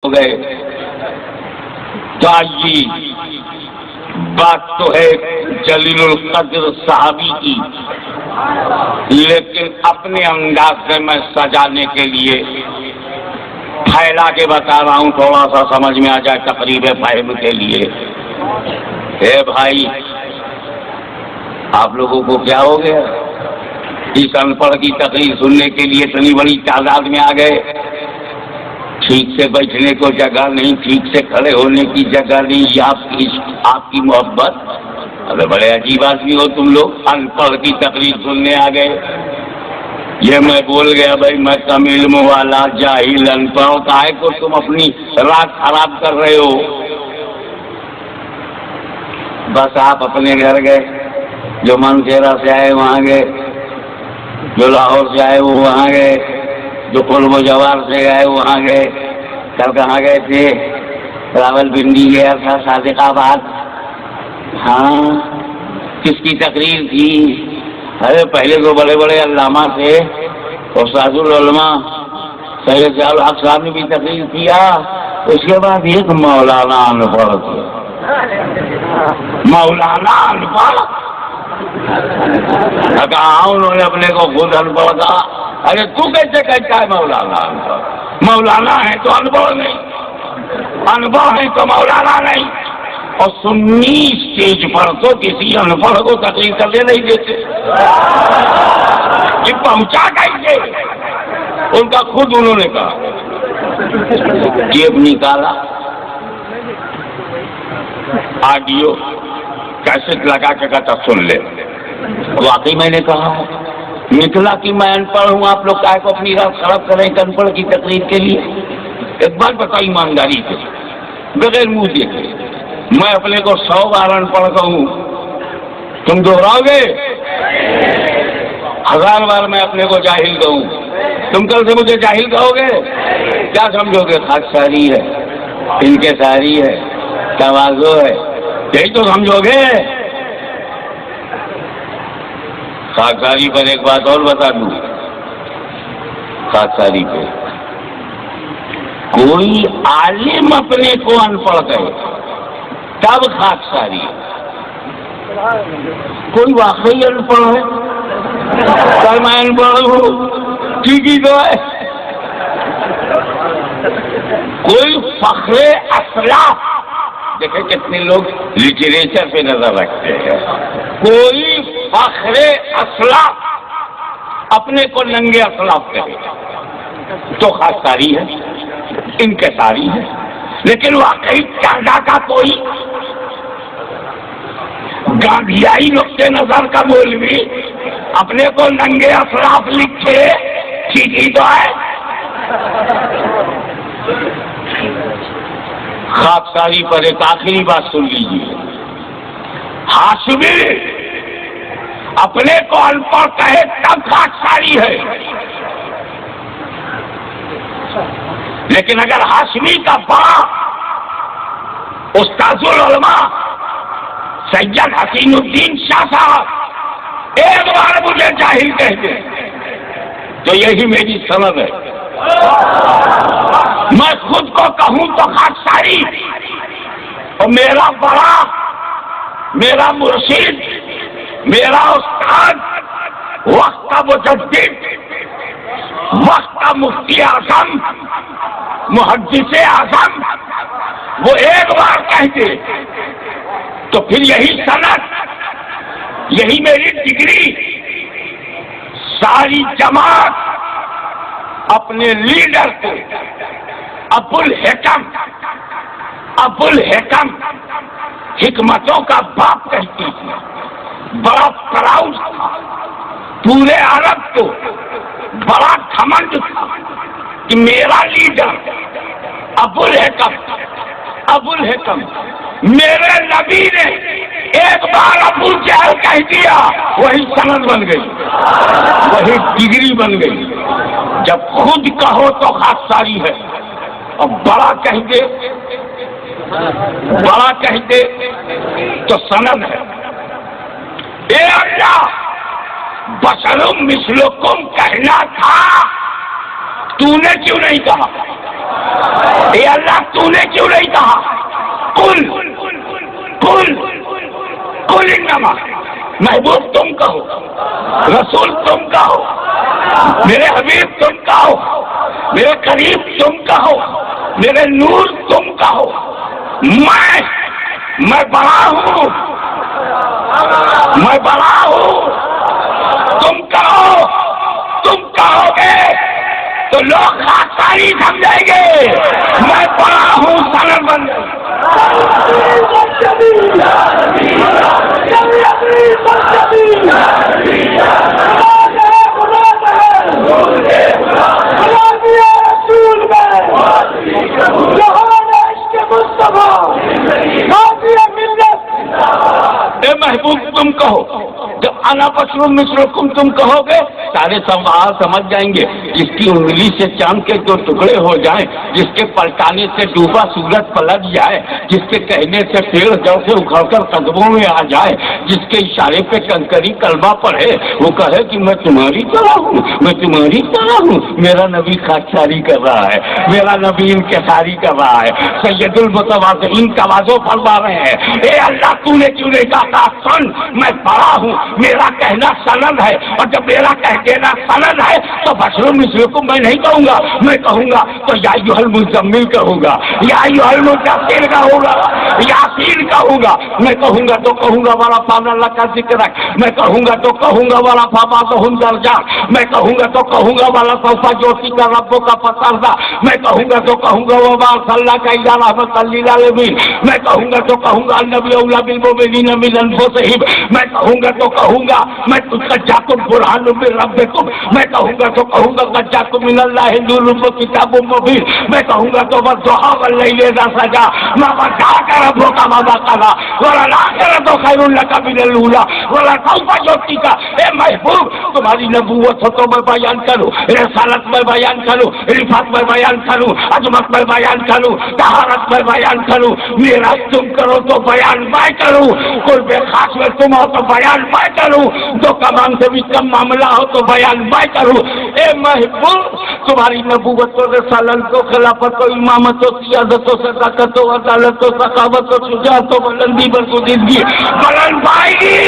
ہو گئے تو آئیے بات تو ہے جلیل القدر صحابی کی، لیکن اپنے انداز سے میں سجانے کے لیے پھیلا کے بتا رہا ہوں، تھوڑا سا سمجھ میں آ جائے تقریب فہم کے لیے۔ اے بھائی، آپ لوگوں کو کیا ہو گیا؟ اس ان پڑھ کی تقریر سننے کے لیے اتنی بڑی تعداد میں آ گئے، ٹھیک سے بیٹھنے کو جگہ نہیں، ٹھیک سے کھڑے ہونے کی جگہ نہیں، یہ آپ کی محبت؟ ارے بڑے عجیب آدمی ہو تم لوگ، ان پڑھ کی تقریر سننے آ گئے۔ یہ میں بول گیا بھائی، میں کم علم والا جاہل ان پڑھ، کاہے کو تم اپنی رات خراب کر رہے ہو؟ بس آپ اپنے گھر گئے، جو منصیرہ سے آئے وہاں گئے، جو لاہور سے آئے وہ وہاں گئے، جو قلب و جوار سے آئے وہاں گئے۔ کل کہاں گئے تھے؟ راول پنڈی گیا تھا، صادق آباد۔ ہاں، کس کی تقریر تھی؟ ارے پہلے تو بڑے بڑے علامہ تھے، استاد العلماء سید ضیاء الحق صاحب نے بھی تقریر کیا، اس کے بعد ایک مولانا انپڑھ تھے، مولانا انپڑھ کہا انہوں نے اپنے کو خود انپڑھ کہا۔ ارے تو کیسے کہتا ہے مولانا انپڑھ؟ مولانا ہے تو انپڑھ نہیں، انپڑھ ہے تو مولانا نہیں۔ اور سنی اسٹیج پر تو کسی انپڑھ کو تقریر کرنے نہیں دیتے۔ یہ پہنچا کیسے؟ ان کا خود انہوں نے کہا، جیب نکالا، آڈیو کیسٹ لگا کے کہتا سن لے۔ واقعی میں نے کہا نکلا کہ میں ان پڑھ ہوں، آپ لوگ کاہے کو اپنی رات خراب کریں ان پڑھ کی تقریر کے لیے؟ ایک بات بتاؤ ایمانداری سے، بغیر منہ دیکھے، میں اپنے کو 100 بار ان پڑھ کہوں، تم دوہراؤ گے؟ 1000 بار میں اپنے کو جاہل کہوں، تم کل سے مجھے جاہل کہو گے؟ کیا سمجھو گے؟ خاکساری ہے، انکساری ہے، تواضع ہے، یہی تو سمجھو گے؟ خاکساری پر ایک بات اور بتا دوں، خاکساری پہ کوئی عالم اپنے کو ان پڑھ کہے تب خاکساری ہے، کوئی واقعی ان پڑھ ہے کل میں ان پڑھ ہوں، ٹھیک ہی تو ہے۔ کوئی فخر اسلاف، دیکھیں کتنے لوگ لٹریچر پہ نظر رکھتے ہیں، کوئی فخر اسلاف اپنے کو ننگے اسلاف کہے تو خاکساری ہے، انکساری ہے۔ لیکن واقعی ٹانڈا کا کوئی گاندھیائی نقطۂ نظر کا مولوی اپنے کو ننگے اسلاف لکھے، ٹھیک ہی تو ہے۔ خاکساری پر ایک آخری بات سن لیجیے، ہاشمی اپنے کو ان پڑھ کہے تب خاکساری ہے، لیکن اگر ہاشمی کا باپ استاد العلماء سید حسین الدین شاہ صاحب ایک بار مجھے جاہل کہہ دے تو یہی میری سند ہے، میں خود کو کہوں تو خاکساری، اور میرا بڑا، میرا مرشد، میرا استاد، وقت کا مجدد، وقت کا مفتی اعظم، محدث اعظم، وہ ایک بار کہہ دے تو پھر یہی سند، یہی میری ڈگری، ساری جماعت اپنے لیڈر کو ابو الحکم حکمتوں کا باپ کہتی ہے، بڑا پراؤڈ تھا، پورے عرب کو بڑا گھمنڈ تھا کہ میرا لیڈر ابو الحکم میرے نبی نے ایک بار ابو جہل کہہ دیا، وہی سند بن گئی، وہی ڈگری بن گئی۔ جب خود کہو تو خاکساری ہے، اور بڑا کہہ دے تو سند ہے۔ اے اللہ، بشر مثلکم کہنا تھا، تو نے کیوں نہیں کہا؟ اے اللہ تو نے کیوں نہیں کہا قل قل قل انما، محبوب تم کہو، رسول تم کہو، میرے حبیب تم کہو، میرے قریب تم کہو، میرے نور تم کہو، میں بڑا ہوں، میں بڑا ہوں، تم کہو گے تو لوگ خاکساری سمجھیں گے، میں بڑا ہوں سند بن اے محبوب تم کہو، جب انا بشر مثلکم تم کہو گے سارے سمجھ جائیں گے، جس کی انگلی سے چاند کے دو ٹکڑے ہو جائیں، جس کے پلٹانے سے ڈوبا سورج پلٹ جائے، جس کے کہنے سے پیڑ جڑ سے اکھڑ کر قدموں میں آ جائے، جس کے اشارے پہ کنکری کلمہ پڑھے، وہ کہے کہ میں تمہاری طرح ہوں، میں تمہاری طرح ہوں، میرا نبی خاکساری کر رہا ہے، میرا نبی انکساری کر رہا ہے، سید المتواضعین کا واضح فرما رہے ہیں، اے اللہ تو نے کیوں نہیں کہا سن میں بڑا ہوں، میرا کہنا سند ہے، اور جب میرا کہنا سند ہے تو بشر مثلکم میں نہیں کہوں گا، میں کہوں گا تو یا ایھا المزمل کہوں گا، یا ایھا المدثر کہوں گا، یاسین کہوں گا، میں کہوں گا تو کہوں گا والا فاضل اللہ کا ذکر ہے، میں کہوں گا تو کہوں گا والا فبعضهم درجات، میں کہوں گا تو کہوں گا والا سوف یعطیک ربک فترضی، میں کہوں گا تو کہوں گا وما ارسلناک الا رحمۃ للعالمین، میں کہوں گا تو کہوں گا النبی اولی بالمؤمنین من انفسہم، میں کہوں گا تو کہوں گا میں قد جاءکم برہان من ربکم، میں کہوں گا تو کہوں گا قد جاءکم من اللہ نور وکتاب مبین، میں کہوں گا تو والضحیٰ واللیل اذا سجی ما ودعک ربک وما قلی وللآخرۃ خیر لک من الاولی ولسوف یعطیک، اے محبوب تمہاری نبوت ہو تو میں بیان کروں، رسالت میں بیان کروں، رفعت میں بیان کروں، عظمت میں بیان کروں، طہارت میں بیان کروں، میرا تم کرو تو بیان میں کروں، قرب خاص میں تم ہو تو بیان میں کروں، دو کمان سے بھی کم معاملہ ہو تو بیان میں کروں، اے محبوب تمہاری نبوت و رسالت و خلافت و امامت و سیادت و صداقت و عدالت و ثقافت و شجاعت و بلندی برگزیدگی بلند پائے گی۔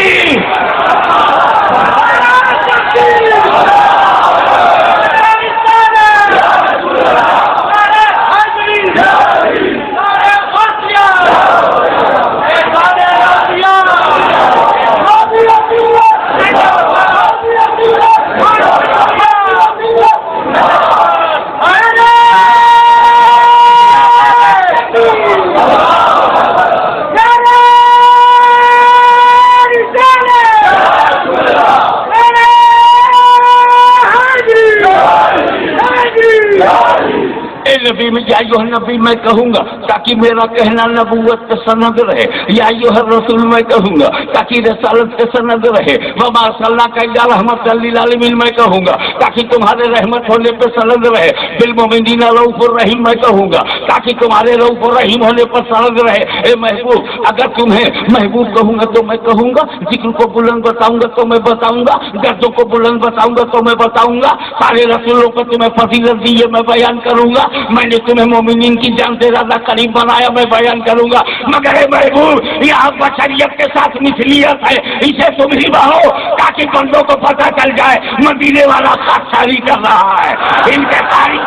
نبی میں یا ایھا النبی میں کہوں گا تاکہ میرا کہنا نبوت کے سند رہے، یا ایھا الرسول میں کہوں گا تاکہ رسالت کے سند رہے، وما ارسلناک الا رحمۃ للعالمین میں کہوں گا تاکہ تمہارے رحمت ہونے پہ سند رہے، بالمؤمنین رؤوف الرحیم میں کہوں گا تاکہ تمہارے رؤوف الرحیم ہونے پر سند رہے۔ اے محبوب اگر تمہیں محبوب کہوں گا تو میں کہوں گا، ذکر کو بلند بتاؤں گا تو میں بتاؤں گا، دردوں کو بلند بتاؤں گا تو میں بتاؤں گا، سارے رسولوں کو تمہیں فضیلت دی ہے میں بیان کروں گا، میں نے تمہیں مومنین کی جان سے زیادہ قریب بنایا میں بیان کروں گا، مگر اے محبوب یہاں بشریت کے ساتھ مثلیت ہے، اسے تم ہی بہو تاکہ بندوں کو پتہ چل جائے مدینے والا خاکساری کر رہا ہے، ان کے تاریخ